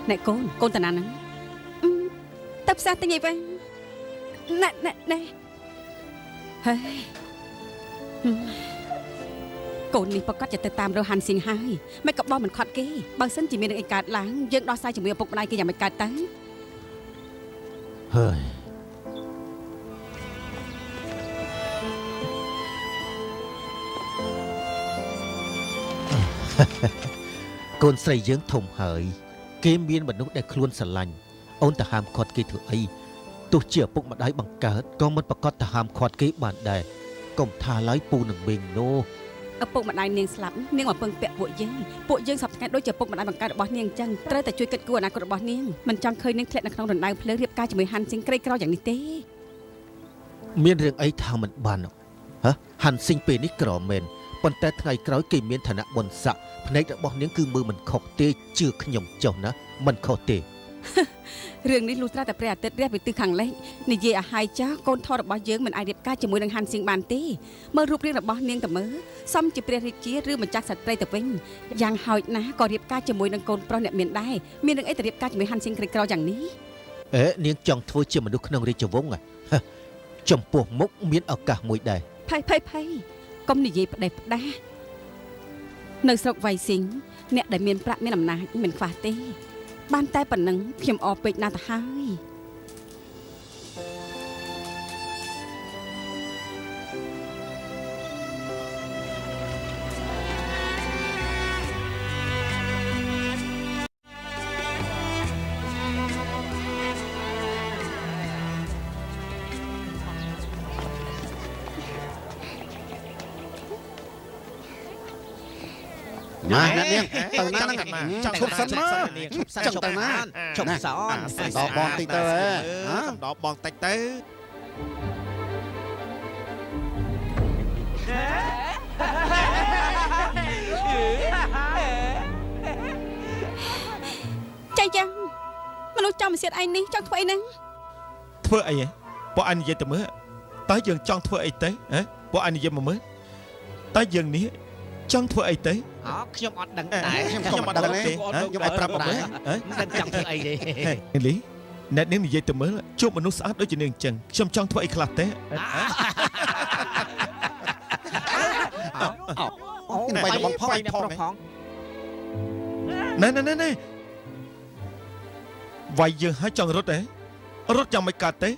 Nè con tình anh tập sao tới vậy vậy nè côនេះប្រកាសจะទៅតាមរកហាន់ស៊ីងហើយមិនក៏បោះមិនខត់គេបើសិនជាមានរឿងអីកើតឡើងយើងដោះស្រាយជាមួយឪពុកម្ដាយគេយ៉ាងមិនកើតទៅហើយកូនស្រីយើងធំហើយគេមានមនុស្សដែលខ្លួនស្រឡាញ់អូនទៅហាមឃាត់គេធ្វើអីទោះជាឪពុកម្ដាយបង្កើតក៏មិនប្រកាសទៅហាមឃាត់គេបានដែរកុំថាឡើយពូនឹងវិញនោះឪពុកម្ដាយនាងស្លាប់នាងមកពឹងពាក់ពួកយើងសពថ្ងៃដូចជាឪពុកម្ដាយបង្កើតរបស់នាងអញ្ចឹងត្រូវតែជួយគិតគូរអនាគតរបស់នាងមិនចង់ឃើញនាងធ្លាក់នៅក្នុងរណ្ដៅភ្លើងរៀបការជាមួយហាន់ស៊ីងក្រីក្រយ៉ាងនេះទេមានរឿងអីថាមិនបានហ៎ហាន់ស៊ីងពេលនេះក្រមែនប៉ុន្តែថ្ងៃក្រោយគេមានឋានៈបុណ្យស័ក្តិភ្នែករបស់នាងគឺមើលមិនខុសទេជឿខ្ញុំចុះណាមិនខុសទេរឿងនេះលុះត្រាតែព្រះអាទិត្យរះពីទិសខាងលិចនិយាយឲ្យហើយចាស់កូនធររបស់យើងមិនអាចរៀបការជាមួយនឹងហាន់ស៊ីងបានទេមើលរូបរាងរបស់នាងទៅមើលសមជាព្រះរាជាឬម្ចាស់ក្សត្រីទៅវិញយ៉ាងហោចណាស់ក៏រៀបការជាមួយនឹងកូនប្រុសអ្នកមានដែរមាននឹងអីទៅរៀបការជាមួយហាន់ស៊ីងក្រីក្រយ៉ាងនេះនាងចង់ធ្វើជាមនុស្សក្នុងរាជវង្សចំពោះមុខមានឱកាសមួយដែរភ័យកុំនិយាយផ្ដេសផ្ដាសនៅស្រុកវៃស៊ីងអ្នកដែលមានប្រាក់មានអំណាចមិនខ្វះទេបានតែប៉ុណ្ណឹងខ្ញុំអរពេកណាស់ទៅហើយណានាងទៅណាហ្នឹងឈប់សិនមកចង់ទៅណាឈប់សនដល់បងតិចទៅដល់បងតិចទៅចាចាំមនុស្សចង់មកសៀតឯងនេះចង់ធ្វើអីហ្នឹងធ្វើអីពួកអញនិយាយទៅមើលតើយើងចង់ធ្វើអីទៅពួកអញនិយាយមកមើលតើយើងនេះចង់ធ្វើអីទៅខ្ញុំអត់ដឹងដែរខ្ញុំអត់ដឹងទេខ្ញុំឲ្យប្រាប់មកមើលមិនចង់ធ្វើអីទេលីអ្នកនាងនិយាយទៅមើលជួបមនុស្សស្អាតដូចជានាងអញ្ចឹងខ្ញុំចង់ធ្វើអីខ្លះទេអូបាយបងផងណែវាយយើងឲ្យចង់រត់ទេរត់យ៉ាងមិនកើតទេ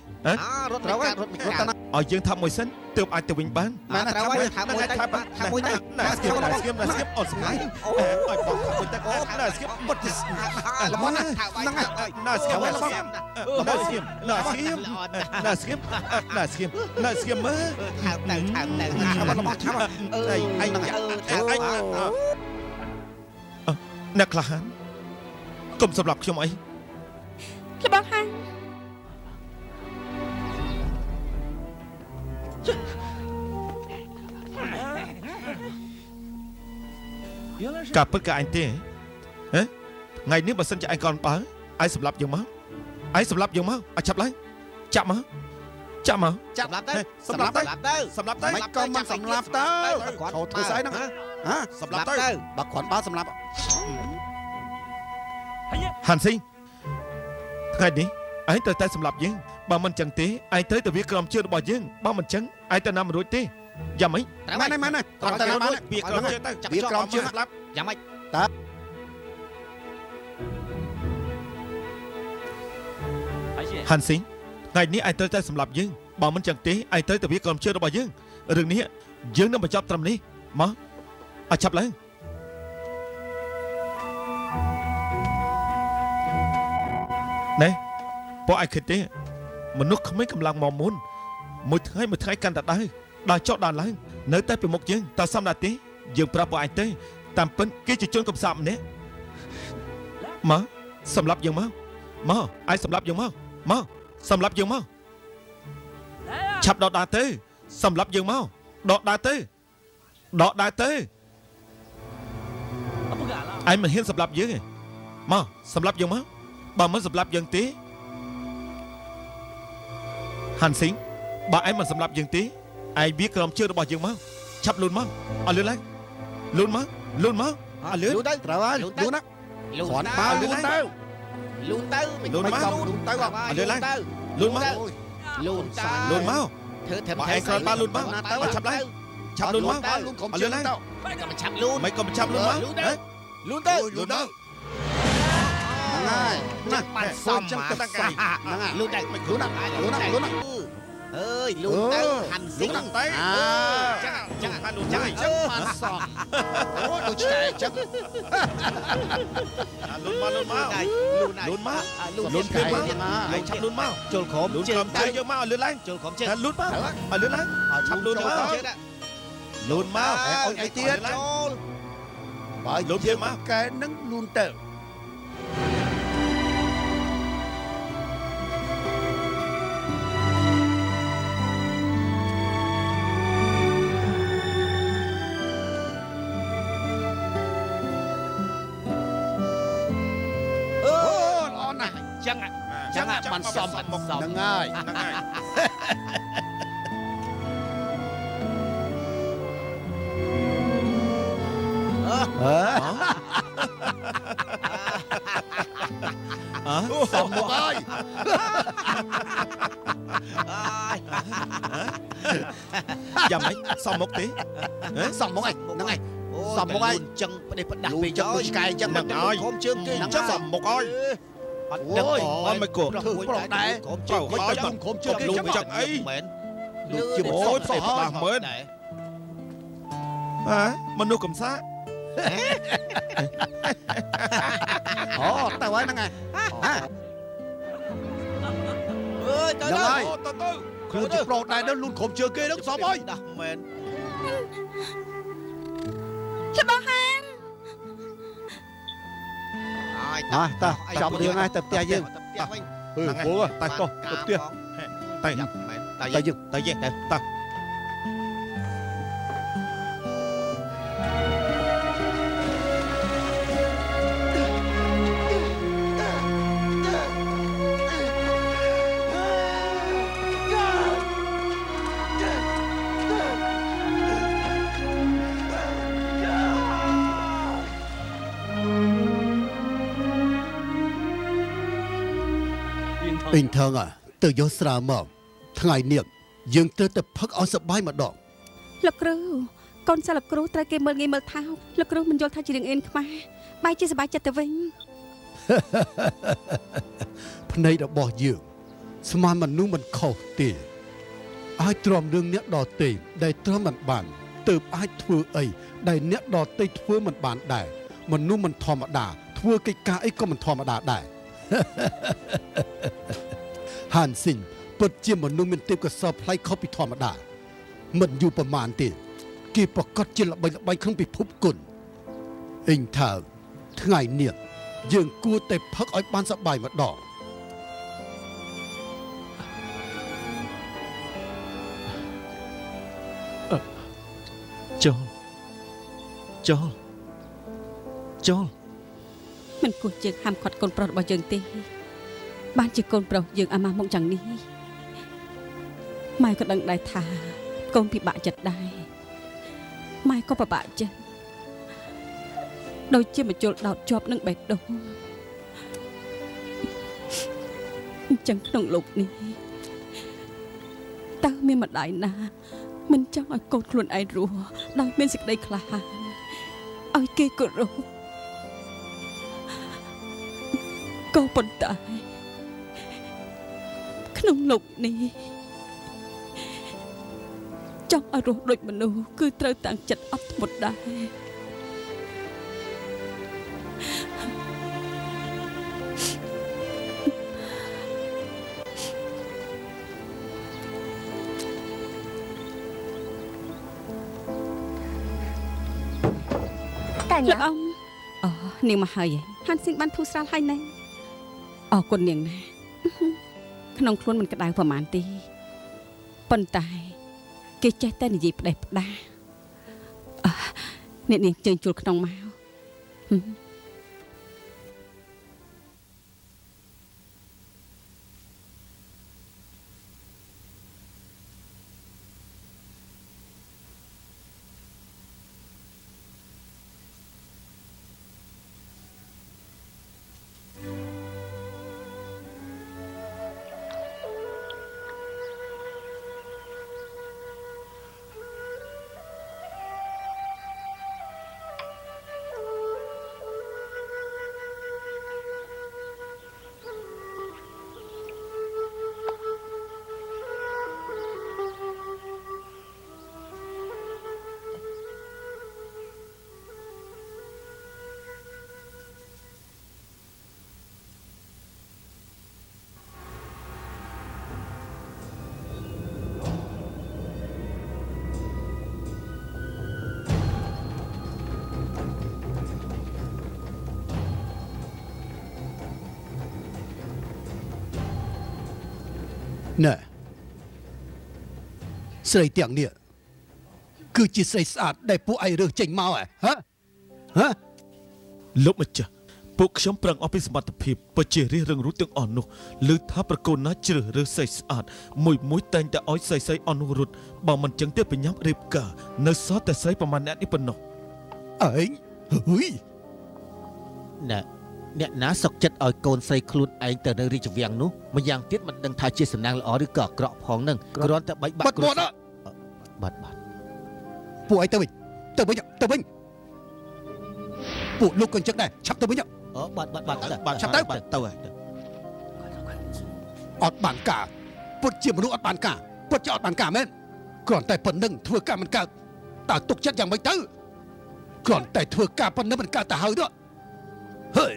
រត់ត្រូវរត់ទៅណាឲ្យយើងថាមួយសិនទើបអាចទៅវិញបានត្រូវហើយថាមួយទៅណាស្គៀបអូនស្ងាយឲ្យបងមួយទៅណាស្គៀបបុតល្មមហ្នឹងណាស្គៀបមើលថើបទៅរបស់ថាអញអ្នកក្លាហានកុំសម្រាប់ខ្ញុំអីរបស់ហាងការពិតក៏អញទេថ្ងៃនេះបើសិនជាឯងកូនបើឯងសម្លាប់យើងមកឲ្យចាប់ឡើងចាប់មកសម្លាប់ទៅមិនក៏មិនសម្លាប់ទៅគាត់ធ្វើស្អីហ្នឹងសម្លាប់ទៅបើគាត់បើសម្លាប់ហាន់ស៊ីងថ្ងៃនេះឯងត្រូវតែសម្លាប់យើងបើមិនចឹងទេឯងត្រូវតែវាក្រំជើងរបស់យើងបើមិនចឹងឯងទៅណាមិនរួចទេយ៉ាងម៉េចម៉ែគាត់ទៅណាបានវាក្រំជើងទៅវាក្រំជើងស្លាប់យ៉ាងម៉េចតើហាន់ស៊ីងថ្ងៃនេះឯងត្រូវតែសម្លាប់យើងបើមិនចឹងទេឯងត្រូវតែវាក្រំជើងរបស់យើងរឿងនេះយើងនឹងបញ្ចប់ត្រឹមនេះមកឲ្យចាប់ឡើងណែ ពួកឯងគិតទេមនុស្សក្មេងកម្លាំងមកមុនមួយថ្ងៃកាន់តែដើរចុះដើរឡើងនៅតែពីមុខយើងតើសមដែរទេយើងប្រាប់ពួកឯងទេតាមពិតគេជាជនកំសាប់ម្នាក់មកសម្រាប់យើងមកឯងសម្រាប់យើងមកសម្រាប់យើងមកឆាប់ដកដើរទៅសម្រាប់យើងមកដកដើរទៅឯងមិនហ៊ានសម្រាប់យើងទេមកសម្រាប់យើងមកបើមិនសម្រាប់យើងទេហាន់ស៊ីងបើឯងមិនសម្រាប់យើងទេឯងវាក្រំជើងរបស់យើងមកឆាប់លូនមកឲ្យលឿនឡើងលូនមកឲ្យលឿន លូនទៅត្រូវហើយលូនណាគ្រាន់បើលូនទៅ លូនទៅ លូនមកលូនទៅ ឲ្យលឿនឡើងលូនមក លូនទៅ លូនមក ធ្វើធ្វើ បើឯងក្រោយបានលូនមកឲ្យឆាប់ឡើងឆាប់លូនមក លូនក្រុម ឲ្យ ជើ លឿ ង នឡើង ទៅ មិនក៏មិនឆាប់លូន មិនក៏មិនឆាប់លូនមក លូនទៅ លូនទៅលូនទៅហ្នឹងហើយណា បានសម ចឹង ហ្ម ទៅ ង ហ្នឹងហើយ លូនទៅលូនទៅអើយលូនទៅហាន់ស៊ីង ទៅ ចឹងបានលូន ចឹ ចឹ ង ង ចឹងបានសមអូដូចឆ្កែចឹង លូនមក លូនមក លូនមក លូន លូន គេ គេមក មក ឯងឆាប់លូនមក ចូលក្រុម លូន ជើ ក្រ ង ំ ទៅ ជើងយកមកឲ្យលឿនឡើង ចូលក្រុមជើង លូនមកឲ្យលឿនឡើងឆាប់លូនមក ជើង លូនមក អូនអីទៀត ចូល បើយើងមកកែនឹងលូនទៅ អឺ ល្អណាស់ ចឹងចឹងបានសមបានសម ហ្នឹងហើយ ហ្នឹងហើយ សមមកហើយ យ៉ាងម៉េចសមមុខទេ សមមកហ្នឹងហើយ សមមកហើយ ចឹងផ្ដេសផ្ដាស់ លូន ពេក ចឹងដូចឆ្កែចឹង ហ្នឹងហើយ ក្រុមជើងគេ ហ្នឹង ចឹង សមមុខឲ្យ អត់ដឹង អត់មិនគួរ ធ្វើប្រុសដែរ ក្រុមជើង មិនទៅលូនក្រុមជើង លូនចឹងអី មែន លូនជា អូយផ្សោះផ្ដាស់មើល ដែរ ហ៎មនុស្សកំសា អូទៅហើយហ្នឹងហើយ អើយទៅ ហ្នឹងហើយ ទៅ ខ្លួនជាប្រុសដែរលូនក្រុមជើងគេហ្នឹងសមហើយ ដាស់មែន របស់ហាន ហើយ តោះតោះចាំរឿងហើយទៅផ្ទះយើង ទៅផ្ទះវិញ គោតែតោះទៅផ្ទះ ទៅ យ៉ាប់មែនតែ ទៅ យើង យើង ទៅយើងទៅ អ៊ីងថងទៅយកស្រាមកថ្ងៃនេះយើងត្រូវតែផឹកឲ្យសប្បាយម្ដង លោកគ្រូកូនសិស្សលោកគ្រូត្រូវគេមើលងាយមើលថោកលោកគ្រូមិនយល់ថាជារឿងអៀនខ្មែរបែរជាសប្បាយចិត្តទៅវិញ ភ្នែករបស់យើងស្មានមនុស្សមិនខុសទេអាចទ្រាំរឿងអ្នកដទៃដែលទ្រាំមិនបានទើបអាចធ្វើអីដែលអ្នកដទៃធ្វើមិនបានដែរមនុស្សមិនធម្មតាធ្វើកិច្ចការអីក៏មិនធម្មតាដែរ ហានស៊ីងពិតជាមនុស្សមានទេពកោសល្យប្លែកខុសពីធម្មតាមិនយូរប្រមាណទេគេប្រកាសជាល្បីក្នុងពិភពគុណអ៊ីងថាថ្ងៃនេះយើងគួរតែផឹកឲ្យបានសប្បាយម្ដង ចូល មិនគួរជាហាមឃាត់កូនប្រុសរបស់យើងទេបានជាកូនប្រុសយើងអាម៉ាស់មកយ៉ាងនេះម៉ែក៏ដឹងដែរថាកូនពិបាកចិត្តដែរម៉ែក៏ពិបាកចិត្តដូចជាមជុលដោតជាប់នឹងបេះដូងអញ្ចឹងក្នុងលោកនេះតើមានម្ដាយណាមិនចង់ឲ្យកូនខ្លួនឯងរស់ដោយមានសេចក្តីក្លាហានឲ្យគេគោរពក៏ប៉ុន្តែក្នុងលោកនេះចង់ឲ្យរស់ដូចមនុស្សគឺត្រូវតាំងចិត្តអត់ធ្មត់ដែរ ចាញ់ លោកអ៊ំអូនាងមកហើយហាន់ស៊ីងបានធូរស្រាលហើយណាអរគុណនាងណាក្នុងខ្លួនមិនក្តៅប្រហែលទេប៉ុន្តែគេចេះតែនិយាយផ្ដេសផ្ដាអ្នកនាងជើញជួលក្នុងមក ណែស្រីទាំងនេះគឺជាស្រីស្អាតដែលពួកឯងរើសចេញមកហ៎ហ៎ លោកម្ចាស់ពួកខ្ញុំប្រឹងអស់ពីសមត្ថភាពពិតជារៀសរឹងរូតទាំងអស់នោះឮថាប្រកូនណាជ្រើសរើសស្រីស្អាតមួយតែងតែឲ្យស្រីអស់នោះរត់បើមិនចឹងទេបញ្ញាប់រៀបការនៅសល់តែស្រីប្រមាណអ្នកនេះប៉ុណ្ណោះ ឯងហ៊ុយ ណែអ្នកណាសុកចិត្តឲ្យកូនស្រីខ្លួនឯងទៅនៅរាជវាំងនោះម្យ៉ាងទៀតមិនដឹងថាជាសំណាងល្អឬក៏អាក្រក់ផងនឹងគ្រាន់តែបែកបាក់ បាត់បាត់ ពួកឯងទៅវិញពួកលោកក៏ចឹងដែរឆាប់ទៅវិញ អូបាត់ ឆាប់ទៅ ទៅហើយ អត់បានការពុតជាមនុស្សអត់បានការពុតជាអត់បានការមែនគ្រាន់តែប៉ុណ្្នឹងធ្វើការមិនកើតតើទុកចិត្តយ៉ាងម៉េចទៅគ្រាន់តែធ្វើការប៉ុណ្្នឹងមិនកើតទៅហើយទៅហើយ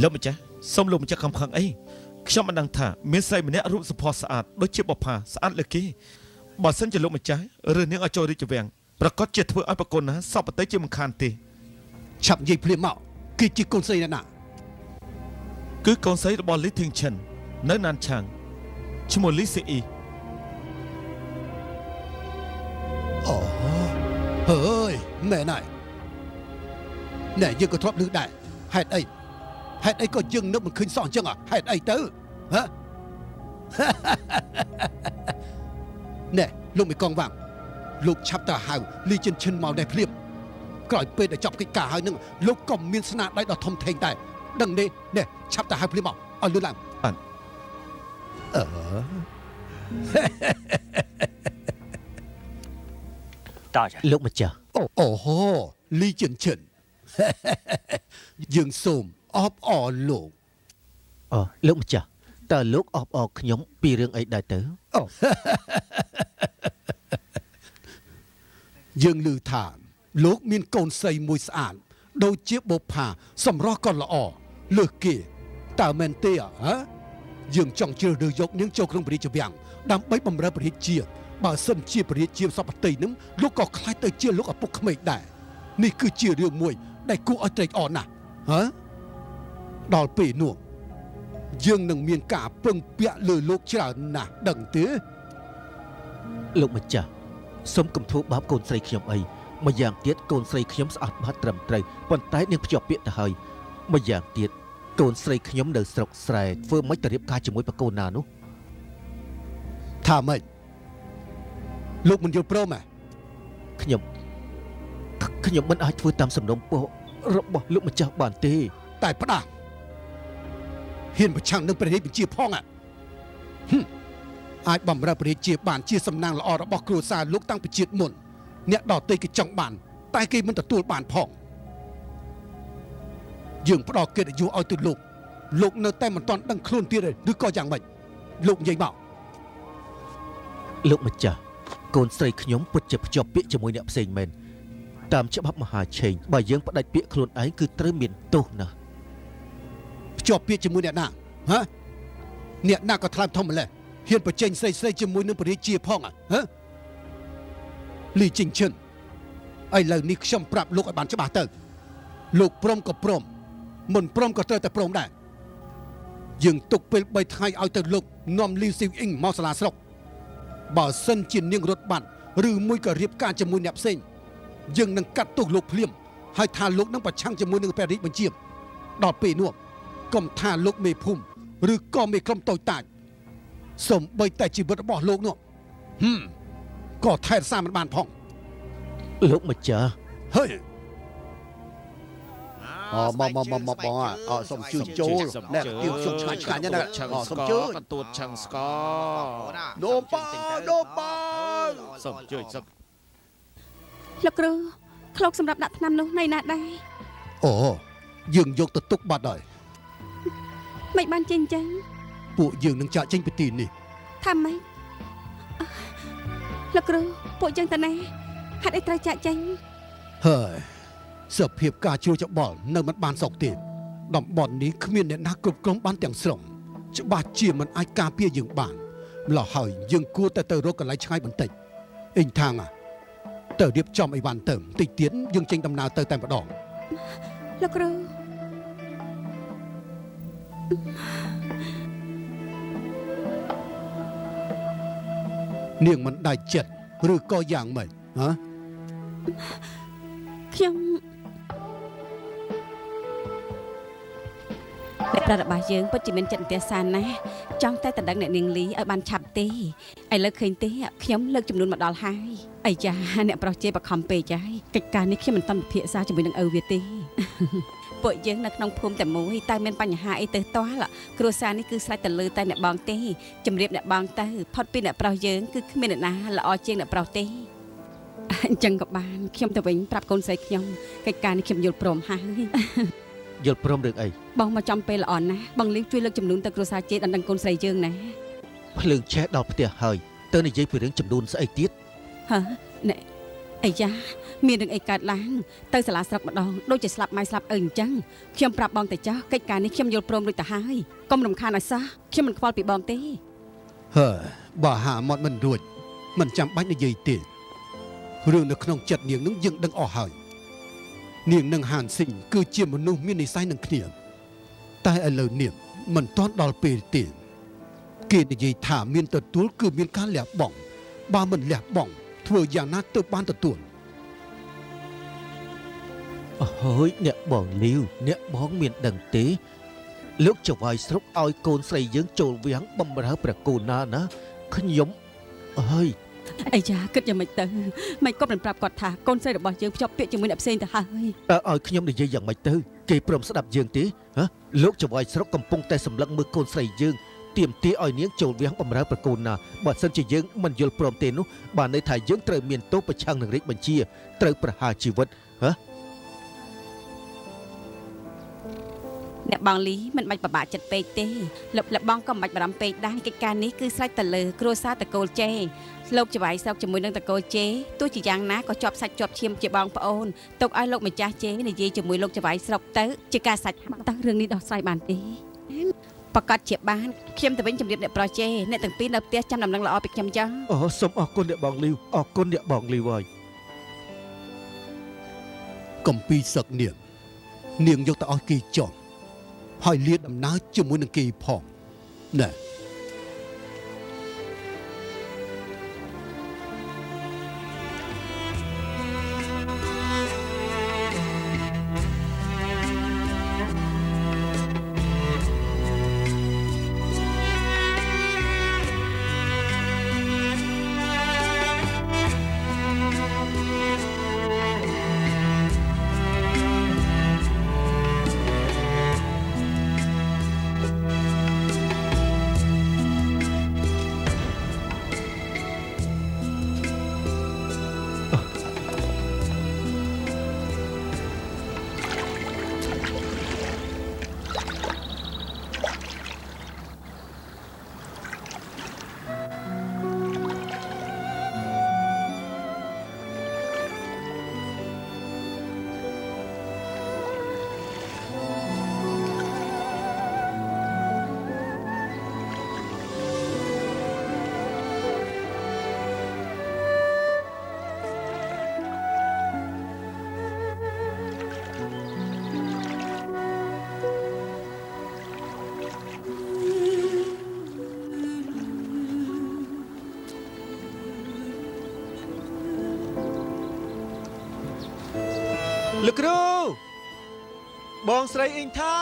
លោកម្ចាស់សូមលោកម្ចាស់ខំខឹងអីខ្ញុំមិនដឹងថាមានស្រីម្នាក់រូបសម្ផស្សស្អាតដូចជាបុប្ផាស្អាតលើគេបើសិនជាលោកម្ចាស់ឬនាងឲ្យចូលរាជវាំងប្រកាសជាធ្វើឲ្យប្រកូនណាសពប្រតិជាមិនខានទេ ឆាប់និយាយភ្លាមមកគឺជាកូនស្រីណា គឺកូនស្រីរបស់លីធីងឈិននៅណានឆាងឈ្មោះលីស៊ីអ៊ី អូហើយមែនហើយណែយើងក៏ធ្លាប់ឮដែរហេតុអីក៏យើងនឹកមិនឃើញសោះអញ្ចឹងហេតុអីទៅហ៎ ណែលោកមេកងវាំងលោកឆាប់ទៅហៅលីចិនឈិនមកដែរភ្លាមក្រោយពេលដែលចប់កិច្ចការហើយនឹងលោកក៏មានស្នាដៃដ៏ធំធេងដែរដឹងទេណែឆាប់ទៅហៅភ្លាមមកឲ្យលឿនឡើងលោកម្ចាស់ អូហូលីចិនឈិន យើងសូមអបអរលោក អូលោកម្ចាស់តើលោកអបអរខ្ញុំពីរឿងអីដែរទៅ យើងឮថាលោកមានកូនស្រីមួយស្អាតដូចជាបុប្ផាសម្រស់ក៏ល្អលើសគេតើមែនទេហ៎យើងចង់ជ្រើសរើសយកនាងចូលក្នុងព្រះរាជវាំងដើម្បីបម្រើព្រះរាជាបើសិនជាព្រះរាជាសពតិនឹងលោកក៏ខ្លាចទៅជាលោកឪពុកក្មេកដែរនេះគឺជារឿងមួយដែលគួរឲ្យត្រេកអរណាស់ហ៎ដល់ពេលនោះយើងនឹងមានការពឹងពាក់លើលោកច្រើនណាស់ដឹងទេ លោកម្ចាស់សូមកុំធ្វើបាបកូនស្រីខ្ញុំអីម្យ៉ាងទៀតកូនស្រីខ្ញុំស្អាតបាតត្រឹមត្រូវប៉ុន្តែនាងភ្ជាប់ពាក្យទៅហើយម្យ៉ាងទៀតកូនស្រីខ្ញុំនៅស្រុកស្រែធ្វើមិនទៅរៀបការជាមួយប្រកូនណានោះ ថាម៉េចលោកមិនយល់ព្រមហ៎ ខ្ញុំមិនអាចធ្វើតាមសំណុំពររបស់លោកម្ចាស់បានទេ តែផ្ដាស់ហ៊ានប្រឆាំងនឹងព្រះរាជបញ្ជាផងអាចបំរើព្រះរាជាបានជាសំណាងល្អរបស់គ្រួសារលោកតាំងពីជាតិមុនអ្នកដទៃគេចង់បានតែគេមិនទទួលបានផងយើងផ្ដល់កិត្តិយសឲ្យទៅលោកនៅតែមិនទាន់ដឹងខ្លួនទៀតឬក៏យ៉ាងម៉េចលោកនិយាយមក លោកម្ចាស់កូនស្រីខ្ញុំពិតជាភ្ជាប់ពាក្យជាមួយអ្នកផ្សេងមែនតាមច្បាប់មហាឆេងបើយើងផ្ដាច់ពាក្យខ្លួនឯងគឺត្រូវមានទោសណាស់ ភ្ជាប់ពាក្យជាមួយអ្នកណាហ៎អ្នកណាក៏ថ្លើមធំម្ល៉េះហ៊ានបញ្ចេញស្រីជាមួយនឹងព្រះរាជាផងហ៎ លីជីងឈិនឥឡូវនេះខ្ញុំប្រាប់លោកឲ្យបានច្បាស់ទៅលោកព្រមក៏ព្រមមិនព្រមក៏ត្រូវតែព្រមដែរយើងទុកពេល3ថ្ងៃឲ្យទៅលោកនាំលីស៊ីវអ៊ីងមកសាលាស្រុកបើសិនជានាងរត់បាត់ឬមួយក៏រៀបការជាមួយអ្នកផ្សេងយើងនឹងកាត់ទោសលោកភ្លាមហើយថាលោកនឹងប្រឆាំងជាមួយនឹងព្រះរាជបញ្ជាដល់ពេលនោះកុំថាលោកមេភូមិឬក៏មេក្រុមតូចតាចសូម្បីតែជីវិតរបស់លោកនោះក៏ថែរក្សាមិនបានផង លោកម្ចាស់ ហើយ មកសុំជួយចូលអ្នកទៀវសុំឆ្ងាញ់ឆ្ងាញ់ណាសុំជួយ កន្ទួតឆឹងស្ក ដូប៉ាសុំជួយសុំ លោកគ្រូឃ្លោកសម្រាប់ដាក់ថ្នាំនោះនៅណាដែរ អូយើងយកទៅទុកបាត់ហើយ មិនបានចេញចឹង ពួកយើងនឹងចាក់ចេញពីទីនេះ ថាម៉េចលោកគ្រូពួកយើងទៅណាហេតុអីត្រូវចាក់ចេញ ហើយសភាពការជ្រួលច្បល់នៅមិនបានសោកទេតំបន់នេះគ្មានអ្នកណាគ្រប់គ្រងបានទាំងស្រុងច្បាស់ជាមិនអាចការពារយើងបានម្ល៉េះហើយយើងគួរតែទៅរកកន្លែងឆ្ងាយបន្តិចអ៊ីងថាងទៅរៀបចំអីវ៉ាន់ទៅតិចទៀតយើងចេញដំណើរទៅតែម្ដង លោកគ្រូ នាងមិនដាច់ចិត្តឬក៏យ៉ាងម៉េចហ៎ ខ្ញុំអ្នកប្ររបស់យើងពិតជាមានចិត្តន្ទះសានណាស់ចង់តែតដឹងអ្នកនាងលីឲ្យបានឆាប់ទេឥឡូវឃើញទេខ្ញុំលើកចំនួនមកដល់ហើយអីចាអ្នកប្រុសជេរបខំពេកចាយកិច្ចការនេះខ្ញុំមិនតាន់ពិភាក្សាជាមួយនឹងឪវាទេ ពួកយើងនៅក្នុងភូមិតែមួយតែមានបញ្ហាអីទៅតោះគ្រួសារនេះគឺស្រេចតែលើតែអ្នកបងទេជំរាបអ្នកបងទៅផុតពីអ្នកប្រុសយើងគឺគ្មានអ្នកណាល្អជាងអ្នកប្រុសទេអញ្ចឹងក៏បានខ្ញុំទៅវិញប្រាប់កូនស្រីខ្ញុំកិច្ចការនេះខ្ញុំយល់ព្រមហើយ យល់ព្រមរឿងអី បងមកចំពេលល្អណាស់បងលីវជួយលើកចំនួនទៅគ្រួសារជេដណ្ដឹងកូនស្រីយើងណា ភ្លើងឆេះដល់ផ្ទះហើយទៅនិយាយពីរឿងចំនួនស្អីទៀត ហ៎ណែអាយ៉ាមានរឿងអីកើតឡើងទៅសាលាស្រុកម្ដងដូចជាស្លាប់ម៉ែស្លាប់ឪអញ្ចឹងខ្ញុំប្រាប់បងទៅចោះកិច្ចការនេះខ្ញុំយល់ព្រមរួចទៅហើយកុំរំខានឲ្យសោះខ្ញុំមិនខ្វល់ពីបងទេ ហើយបើហាមាត់មិនរួចមិនចាំបាច់និយាយទេរឿងនៅក្នុងចិត្តនាងនឹងយើងដឹងអស់ហើយនាងនឹងហានស៊ីងគឺជាមនុស្សមាននិស្ស័យនឹងគ្នាតែឥឡូវនាងមិនទាន់ដល់ពេលទេគេនិយាយថាមានទទួលគឺមានការលះបង់បើមិនលះបង់ធ្វើយ៉ាងណាទើបបានទទួល អើហើយអ្នកបងលាវអ្នកបងមានដឹងទេលោកចៅវាយស្រុកឲ្យកូនស្រីយើងចូលវាំងបំរើព្រះគោណាណាខ្ញុំអើយ អាយ៉ាគិតយ៉ាងម៉េចទៅមិនក៏មិនប្រាប់គាត់ថាកូនស្រីរបស់យើងភ្ជាប់ពាក្យជាមួយអ្នកផ្សេងទៅហើយ ឲ្យខ្ញុំនិយាយយ៉ាងម៉េចទៅគេព្រមស្ដាប់យើងទេហ៎លោកចៅវាយស្រុកកំពុងតែសម្លឹងមើលកូនស្រីយើងទាមទារឲ្យនាងចូលវាំងបំរើព្រះគោណាបើសិនជាយើងមិនយល់ព្រមទេនោះបានន័យថាយើងត្រូវមានទោសប្រឆាំងនឹងរាជបញ្ជាត្រូវប្រហារជីវិតហ៎ អ្នកបងលីមិនបាច់ពិបាកចិត្តពេកទេលោកបងក៏មិនបាច់បារម្ភពេកដែរកិច្ចការនេះគឺស្រេចទៅលើគ្រួសារតកូលជេលោកចៅវាយស្រុកជាមួយនឹងតកូលជេទោះជាយ៉ាងណាក៏ជាប់សាច់ជាប់ឈាមជាបងប្អូនទុកឲ្យលោកម្ចាស់ជេនិយាយជាមួយលោកចៅវាយស្រុកទៅជាការសាច់តើរឿងនេះដោះស្រាយបានទេប្រកាសជាបានខ្ញុំទៅវិញជម្រាបអ្នកប្រុសជេអ្នកទាំងពីរនៅផ្ទះចាំដំណឹងល្អពីខ្ញុំចឹង អូសូមអរគុណអ្នកបងលីវអរគុណអ្នកបងលីវហើយ កំពីសឹកនាងយកទៅឲ្យគេចោះហើយលាដំណើរជាមួយនឹងគេផងណែ លោកគ្រូបងស្រីអ៊ីងថៅ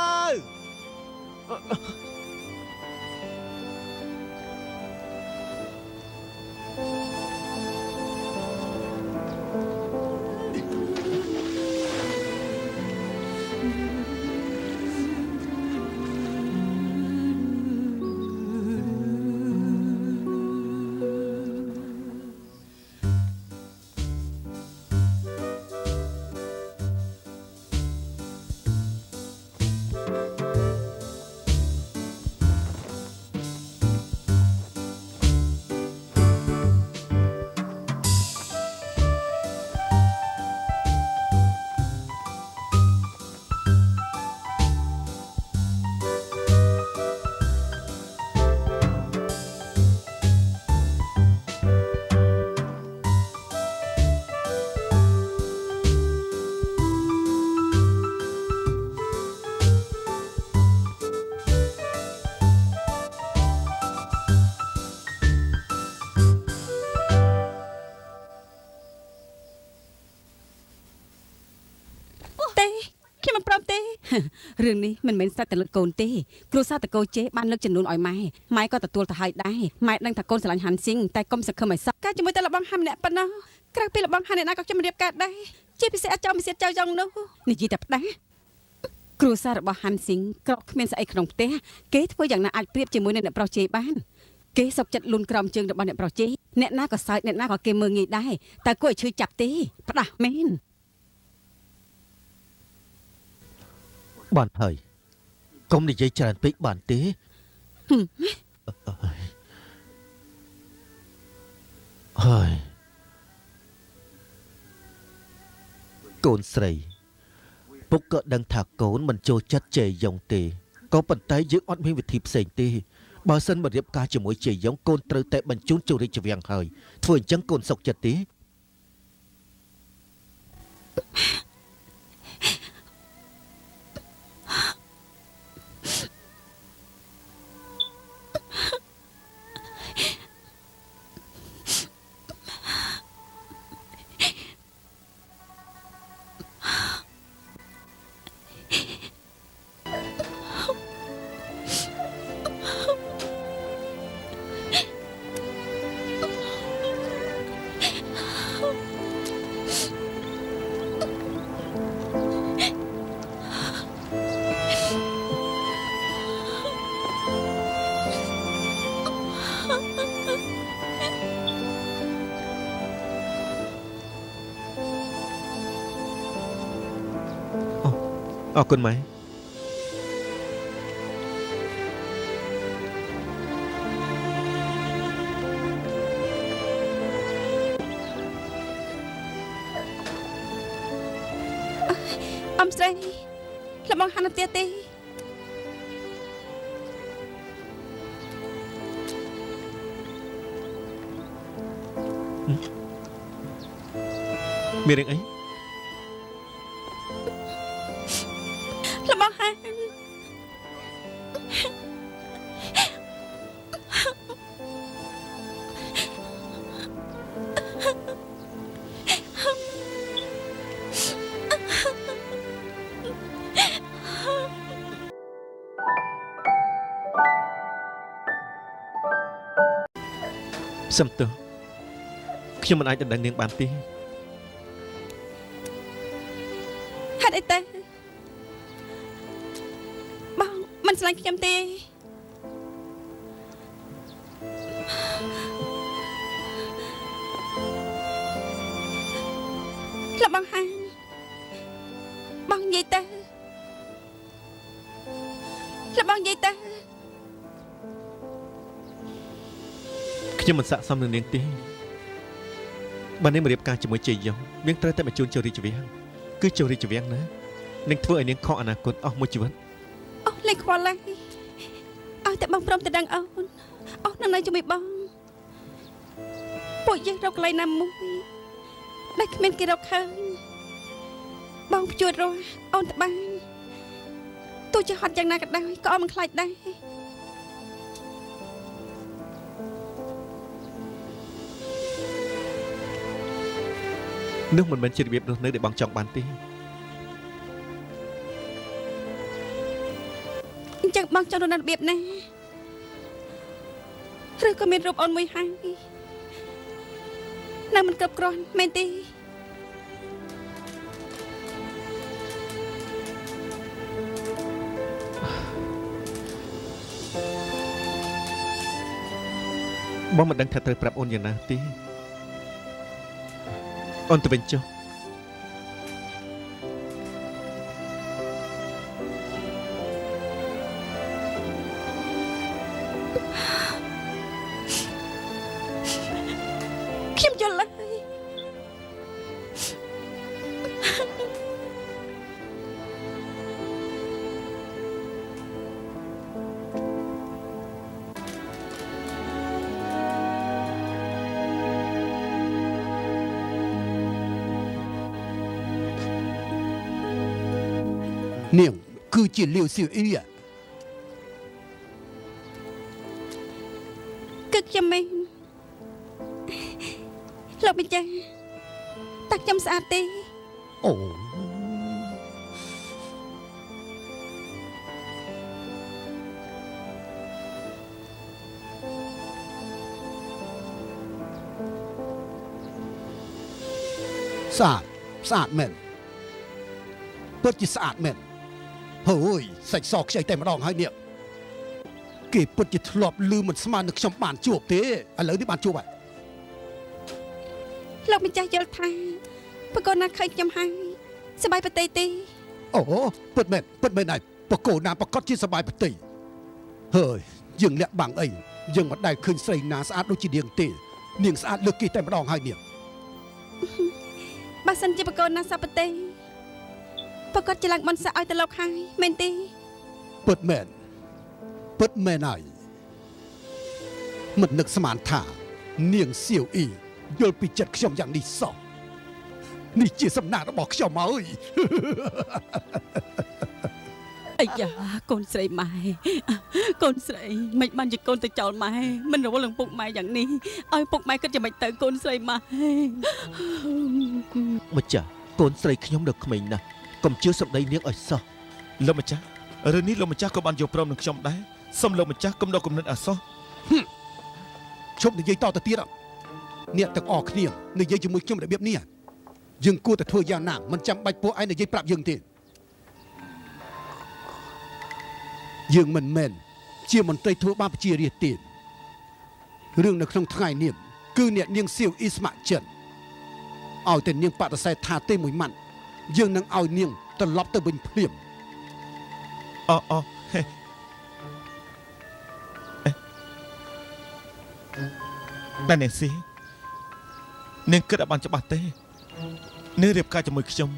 ទេខ្ញុំមិនព្រមទេ រឿងនេះមិនមែនស្រេចតែលើកកូនទេគ្រួសារតកូជេបានលើកចំនួនឲ្យម៉ែក៏ទទួលទៅហើយដែរម៉ែដឹងថាកូនស្រឡាញ់ហាន់ស៊ីងតែកុំសង្ឃឹមឲ្យសោះការជាមួយតែលបងហាន់ម្នាក់ប៉ុណ្ណោះក្រៅពីលបងហាន់អ្នកណាក៏ខ្ញុំរៀបការដែរជាពិសេសអាចោមសិទ្ធចៅយ៉ងនោះនិយាយតែផ្ដាស់គ្រួសាររបស់ហាន់ស៊ីងក្រក់គ្មានស្អីក្នុងផ្ទះគេធ្វើយ៉ាងណាអាចប្រៀបជាមួយនឹងអ្នកប្រុសជេបានគេសុកចិត្តលូនក្រោមជើងរបស់អ្នកប្រុសជេអ្នកណាក៏សើចអ្នកណាក៏គេមើងងាយដែរតែគួរឲ្យឈឺចាប់ទេផ្ដាស់មែន បានហើយកុំនិយាយច្រើនពេកបានទេហើយកូនស្រីពុកក៏ដឹងថាកូនមិនចូលចិត្តជេយ៉ុងទេក៏ប៉ុន្តែយើងអត់មានវិធីផ្សេងទេបើសិនមករៀបការជាមួយជេយ៉ុងកូនត្រូវតែបញ្ជូនចូលរាជវាំងហើយធ្វើអញ្ចឹងកូនសុខចិត្តទេ អរគុណម៉ែ អំស្រីលបងហាន់ទៀតទេ មានរឿងអី លបងហាន់ សំទោសខ្ញុំមិនអាចដណ្ដឹងនាងបានទេ ហេតុអីទៅបងមិនស្រឡាញ់ខ្ញុំទេលបងហាន់បងនិយាយទៅលបងនិយាយទៅ ខ្ញុំមិនស័ក្តិសមនឹងនាងទេបើនាងមករៀបការជាមួយជ័យយ៉ុងនាងត្រូវតែបញ្ជូនចូលរាជវាំងគឺចូលរាជវាំងណានឹងធ្វើឲ្យនាងខកអនាគតអស់មួយជីវិត អូលេងខ្វល់ឡើយឲ្យតែបងព្រមទៅដឹងអូនអូននៅជាមួយបងពួកយើងរកកន្លែងណាមួយដែលគ្មានគេរកឃើញបងជួយរស់អូនទៅបានទោះជាហត់យ៉ាងណាក៏ដោយក៏អូនមិនខ្លាចដែរ នោះមិនមែនជារបៀបនោះនៅដែលបងចង់បានទេ ចឹងបងចង់រស់នៅរបៀបណាឬក៏មានរូបអូនមួយហើយនៅមិនគ្រប់គ្រាន់មែនទេ បងមិនដឹងថាត្រូវប្រាប់អូនយ៉ាងណាទេអូនទៅវិញចុះ ខ្ញុំយល់ហើយ នាងគឺជាលាវសៀវអ៊ី គឺខ្ញុំមែនលោកម្ចាស់តាខ្ញុំស្អាតទេ អូ ស្អាតមែនពិតជាស្អាតមែនហើយសាច់សខ្ចីតែម្ដងហើយនេះគេពិតជាធ្លាប់លឺមិនស្មាននឹងខ្ញុំបានជួបទេឥឡូវនេះបានជួបហើយ លោកម្ចាស់យល់ថាប្រកូនណាឃើញខ្ញុំហើយសប្បាយប្រទេសទេ អូពិតមែនហើយបកគោណាប្រកាសជាសប្បាយប្រតិហើយយើងលាក់បាំងអីយើងមិនដែលឃើញស្រីណាស្អាតដូចជានាងទេនាងស្អាតលើកគេតែម្ដងហើយនាង បើសិនជាប្រកូនណាសប្តិប្រកាសជាឡើងបនស័កឲ្យទៅលោកហើយមែនទេ ពិតមែនហើយមិននឹកស្មានថានាងសៀវអ៊ីយល់ពីចិត្តខ្ញុំយ៉ាងនេះសោះនេះជាសំណាក់របស់ខ្ញុំហើយ អាយ៉ាកូនស្រីម៉ែកូនស្រីមិនបានជាកូនទៅចោលម៉ែមិនរវល់នឹងពុកម៉ែយ៉ាងនេះឲ្យពុកម៉ែគិតយ៉ាងម៉េចទៅកូនស្រីម៉ែ ម្ចាស់កូនស្រីខ្ញុំនៅក្មេងណាស់កុំជឿសម្ដីនាងឲ្យសោះ លោកម្ចាស់រឿងនេះលោកម្ចាស់ក៏បានយល់ព្រមនឹងខ្ញុំដែរសូមលោកម្ចាស់កុំដកគំនិតអសោះ ឈប់និយាយតទៅទៀតអ្នកទាំងអស់គ្នានិយាយជាមួយខ្ញុំរបៀបនេះយើងគួរតែធ្វើយ៉ាងណាមិនចាំបាច់ពួកឯងនិយាយប្រាប់យើងទេយើងមិនមែនជាមន្ត្រីធ្វើបាបប្រជារាស្ត្រទេរឿងនៅក្នុងថ្ងៃនេះគឺអ្នកនាងសៀវអ៊ីស្មាក់ចិនឲ្យតែនាងបដិសេធថាទេមួយម៉ាត់យើងនឹងឲ្យនាងត្រឡប់ទៅវិញភ្លាម អូហេតែអ្នកស៊ីនាងគិតឲ្យបានច្បាស់ទេនាងរៀបការជាមួយខ្ញុំ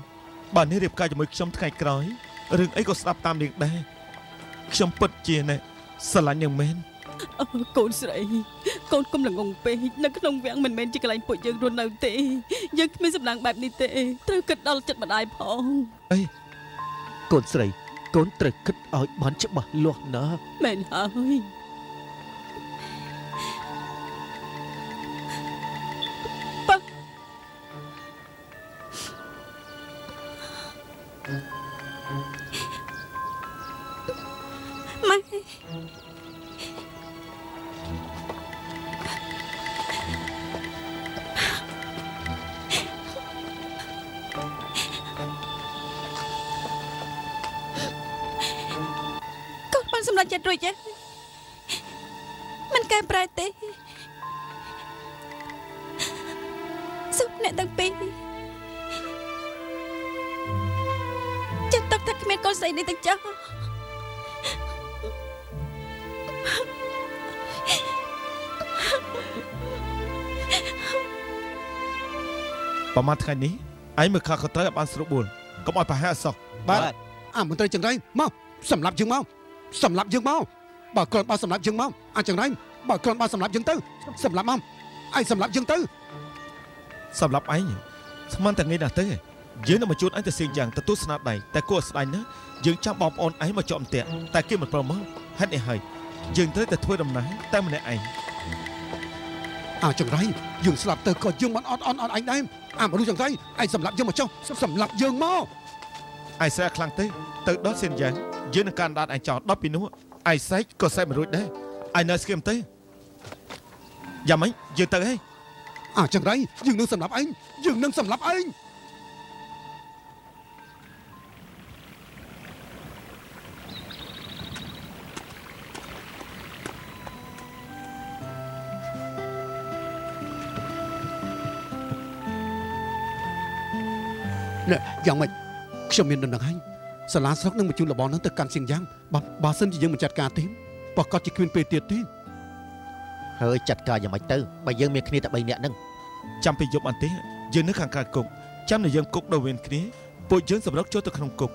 បើនាងរៀបការជាមួយខ្ញុំថ្ងៃក្រោយរឿងអីក៏ស្ដាប់តាមនាងដែរខ្ញុំពិតជាណែស្រឡាញ់យ៉ាងមែន អូកូនស្រីកូនកុំល្ងងពេកនៅក្នុងវាំងមិនមែនជាកន្លែងពួកយើងរស់នៅទេយើងគ្មានសម្លឹងបែបនេះទេត្រូវគិតដល់ចិត្តម្ដាយផង អីកូនស្រីកូនត្រូវគិតឲ្យបានច្បាស់លាស់ណា មែនហើយប៉ាម៉ែ សម្រាប់ចិត្តរួចទេមិនកែប្រែទេសុខអ្នកទាំងពីរចិត្តទុកថាគ្មានកូនស្រីនេះទាំងចោះ ប្រហែលថ្ងៃនេះឯងមើលខាក៏ត្រូវឲ្យបានស្រួលបួលកុំឲ្យប្រហែលអសោះ បាទមន្ត្រីចង្រៃមកសម្រាប់យើងមកបើគ្រាន់បើសម្រាប់យើងមកអាចង្រៃបើគ្រាន់បើសម្រាប់យើងទៅសម្រាប់មកឯងសម្រាប់យើងទៅ សម្រាប់ឯងស្មានតែថ្ងៃណាស់ទៅយើងនឹងមកជួនឯងទៅសៀងយ៉ាងទទួលស្នាដៃតែគួរស្ដាយណាស់យើងចាំបងប្អូនឯងមកជាប់អន្ទាក់តែគេមិនព្រមមកហេតុនេះហើយយើងត្រូវតែធ្វើដំណើរតែម្នាក់ឯង ចង្រៃយើងស្លាប់ទៅក៏យើងមិនអត់ឯងដែរមនុស្សចង្រៃឯងសម្រាប់យើងមកចុះសម្រាប់យើងមក ai sẽ khăng tới từ đó xin giảng dưới năng can đạt anh chọn đó bị nữa ai sẽ có sai mà rồi đấy ai nơi xem tới dạ mấy giờ tới ấy ចឹងไรយើងនឹងសម្លាប់ឯងយើងនឹងសម្លាប់ឯង ណែយ៉ាងម៉េចខ្ញុំមានដំណឹងហើយសាលាស្រុកនឹងបញ្ជូនលបងនឹងទៅកាន់សៀងយ៉ាងបើសិនជាយើងមិនចាត់ការទេប្រកាសជាគ្មានពេលទៀតទេ ហើយចាត់ការយ៉ាងម៉េចទៅបើយើងមានគ្នាតែ3នាក់ហ្នឹង ចាំពីយប់អន្ទះយើងនៅខាងក្រៅគុកចាំនៅយើងគុកដល់វេនគ្នាពួកយើងសម្រុកចូលទៅក្នុងគុក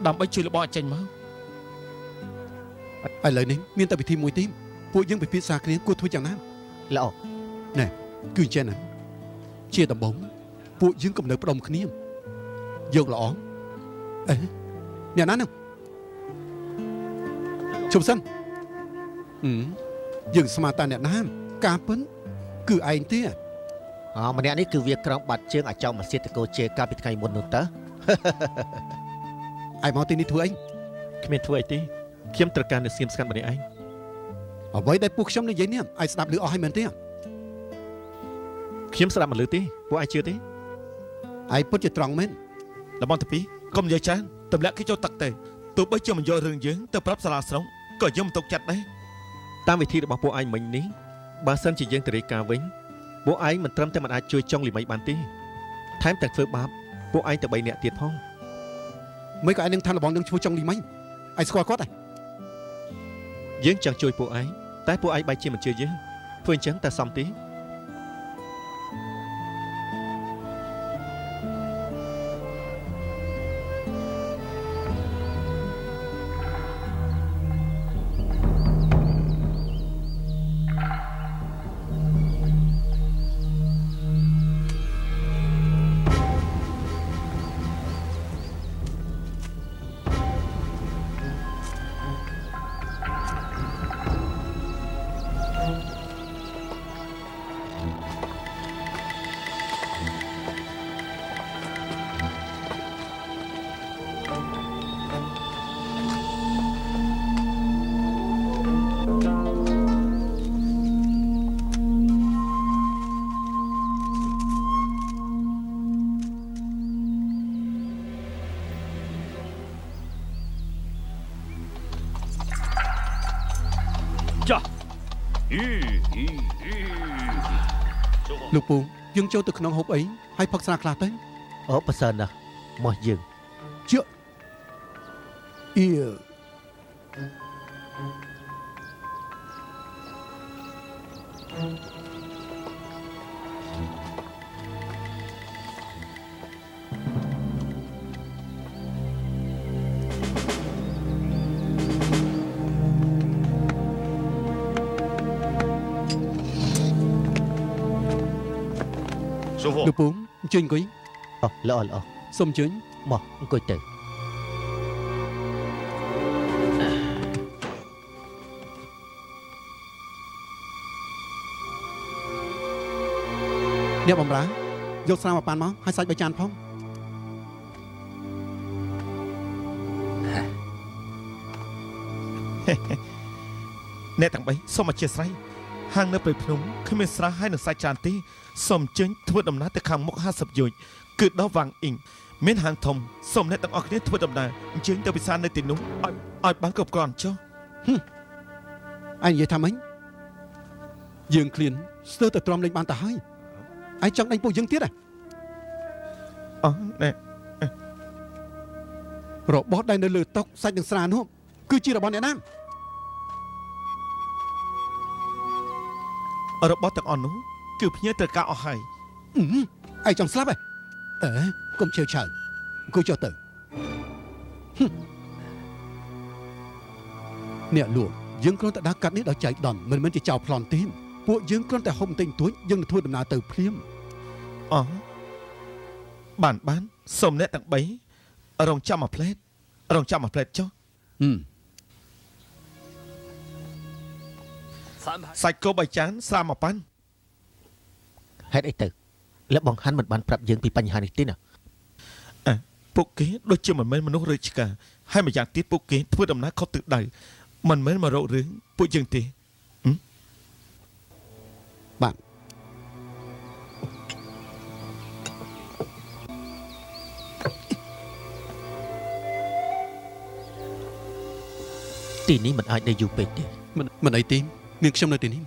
ដើម្បីជួយលបងឲ្យចេញមក ឥឡូវនេះមានតែវិធីមួយទេពួកយើងពិភាក្សាគ្នាគួរធ្វើយ៉ាងណា ល្អ គឺអញ្ចឹងណាជាដំបងពួកយើងកុំនៅផ្ដុំគ្នាយកល្អអេអ្នកណានឹងជុំសិនយើងស្មានតាអ្នកណាការពិនគឺឯងទេ ម្នាក់នេះគឺវាក្រងបាត់ជើងអាចោមអាសៀតតកោជេកាលពីថ្ងៃមុននោះតើ ឯងមកទីនេះធ្វើអី គ្មានធ្វើអីទេខ្ញុំត្រូវការនៅស្ងៀមស្ងាត់ម្នាក់ឯង អ្វីដែលពួកខ្ញុំនិយាយនេះឯងស្ដាប់ឮអស់ហើយមែនទេ ខ្ញុំស្ដាប់មិនឮទេពួកឯងជឿទេ ឯងពិតជាត្រង់មែន លបងទី2កុំនិយាយច្រើនទម្លាក់គេចូលទឹកទៅទោះបីជាមិនយករឿងយើងទៅប្រាប់សាលាស្រុកក៏យើងមិនទុកចិត្តដែរតាមវិធីរបស់ពួកឯងមិញនេះបើសិនជាយើងទៅរាយការណ៍វិញពួកឯងមិនត្រឹមតែមិនអាចជួយចុងលីមីបានទេថែមទាំងធ្វើបាបពួកឯងទៅ3នាក់ទៀតផង មិនក៏ឯងនឹងថាលបងនឹងជួយចង់លីម៉េចឯងស្គាល់គាត់ទេ យើងចង់ជួយពួកឯងតែពួកឯងបែរជាមិនជឿយើងធ្វើអញ្ចឹងតែសមទេ លោកពូយើងចូលទៅក្នុងហូបអីហើយផឹកស្រាខ្លះទៅ អូប្រសើរណាស់មកយើង អ៊ី លោកពូអញ្ជើញអង្គុយ អូល្អល្អ សូមអញ្ជើញ មកអង្គុយទៅ អ្នកបំរើយកស្រាមកប៉ាន់មកហើយសាច់3ចានផង អ្នកទាំង3សូមអធិស្ឋានហាងនៅព្រៃភ្នំគ្មានស្រះហើយនឹងសាច់ចានទេសូមចេញធ្វើដំណើរទៅខាងមុខ50យោជន៍គឺដល់វាងអ៊ីងមានហាងធំសូមអ្នកទាំងអស់គ្នាធ្វើដំណើរអញ្ជើញទៅពិសានៅទីនោះឲ្យបានគ្រប់គ្រាន់ចុះ ឯងនិយាយថាម៉េចយើងឃ្លានស្ទើរតែទ្រាំលេងបានទៅហើយឯងចង់ដេញពួកយើងទៀតហ៎ អូណែ របស់ដែលនៅលើតុសាច់នឹងស្រានោះគឺជារបស់អ្នកណា របស់ទាំងអស់នោះគឺភ្ញៀវត្រូវការអស់ហើយ ឯងចង់ស្លាប់ហ៎កុំជឿឆៅអង្គុយចុះទៅអ្នកលួងយើងគ្រាន់តែដើរកាត់នេះដោយចៃដន្យមិនមែនជាចោលប្លន់ទេពួកយើងគ្រាន់តែហូបបន្តិចបន្តួចយើងនឹងធ្វើដំណើរទៅភ្លាម អូបានសូមអ្នកទាំង3រងចាំមួយផ្លែតចុះសាច់គោ3ចានស្រា1ប៉ាន់ ហេតុអីទៅលបងហាន់មិនបានប្រាប់យើងពីបញ្ហានេះទេណា ព ពួកគេដូចជាមិនមែនមនុស្សរាជការហើយម្យ៉ាងទៀតពួកគេធ្វើដំណើរខុសទិសដៅមិនមែនមករករឿងពួកយើងទេ បាទ ទីនេះមិនអាចនៅយូរពេកទេ មិនអីទេមានខ្ញុំនៅទីនេះ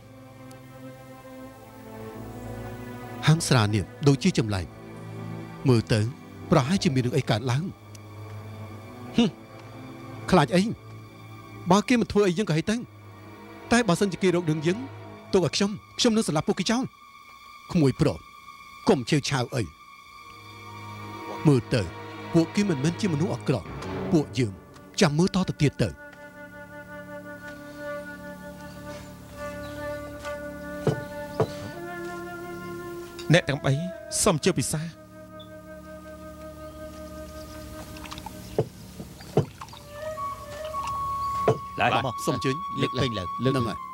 ហាងស្រានេះដូចជាចម្លែកមើលទៅប្រហែលជាមានរឿងអីកើតឡើងខ្លាចអីបើគេមិនធ្វើអីយើងក៏ហីទៅតែបើសិនជាគេរករឿងយើងទុកឲ្យខ្ញុំនឹងសម្លាប់ពួកគេចោលក្មួយប្រុសកុំឆេវឆាវអីមើលទៅពួកគេមិនមែនជាមនុស្សអាក្រក់ពួកយើងចាំមើលតទៅទៀតទៅ អ្នកទាំងបីសូមជឿពិសា មកសុំជើញ លើកពេញលើលើក ហ្នឹងហើយ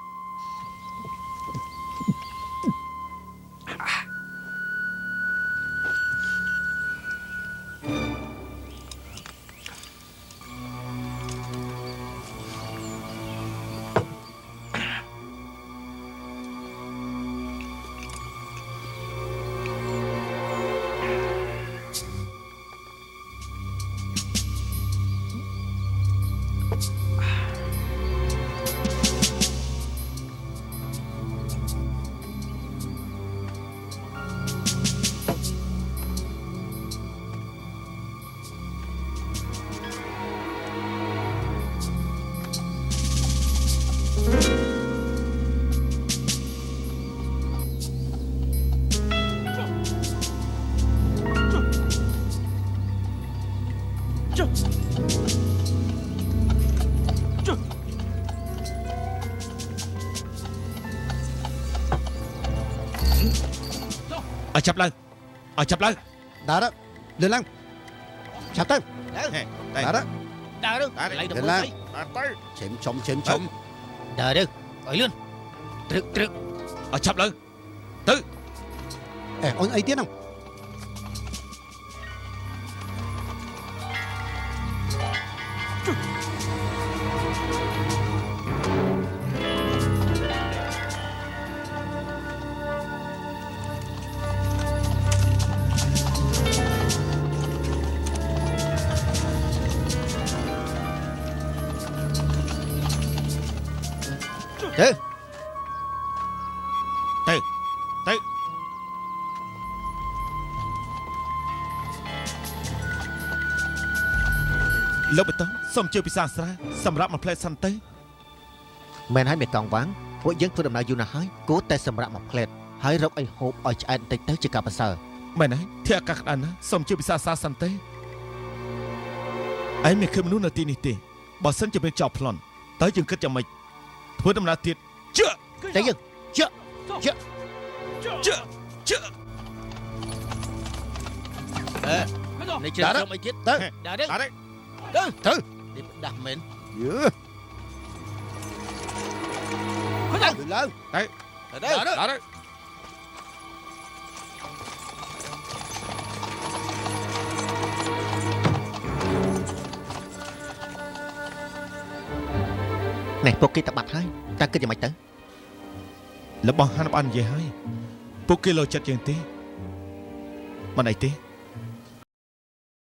ឲ្យចាប់ឡើងឲ្យចាប់ឡើង ដើរទៅលឿនឡើងឆាប់ទៅ តែ ដើរទៅ ដើរទៅ ដើរ ឡើងទៅ លឿន មើល ឡើង ទៅ ឆេមឆុំឆេមឆុំ ដើរទៅឲ្យលឿនត្រឹក ឲ្យចាប់ឡើង អេអូនអីទៀតហ្នឹង ទៅ លោកបតោសូមជឿពិសាស្រាសម្រាប់មួយផ្លែសិនទៅ មែនហើយមេកង់វ៉ាងពួកយើងធ្វើដំណើរយូរណាស់ហើយគួរតែសម្រាប់មួយផ្លែតហើយរកអីហូបឲ្យឆ្អែតបន្តិចទៅជាការប្រសើរ មែនហើយធាអាកាសក្តៅណាស់សូមជឿពិសាស្រាសិនទៅឯងមិនឃើញមនុស្សនៅទីនេះទេបើសិនជាមានចោលប្លន់តើយើងគិតយ៉ាងម៉េចធ្វើដំណើរទៀតជឿ តែយើងជឿ ជឿជឿ នេះជឿខ្ញុំអីទៀត ទៅ ដើរទៅ អរេ ទៅ នេះដាស់មែន យឺលឿនឡើង ដើរទៅ អរេ នេះពួកគេតបាត់ហើយតើគិតយ៉ាងម៉េចទៅ របស់ហានបាននិយាយហើយពួកគេលោចិត្តយើងទេមិនអីទេ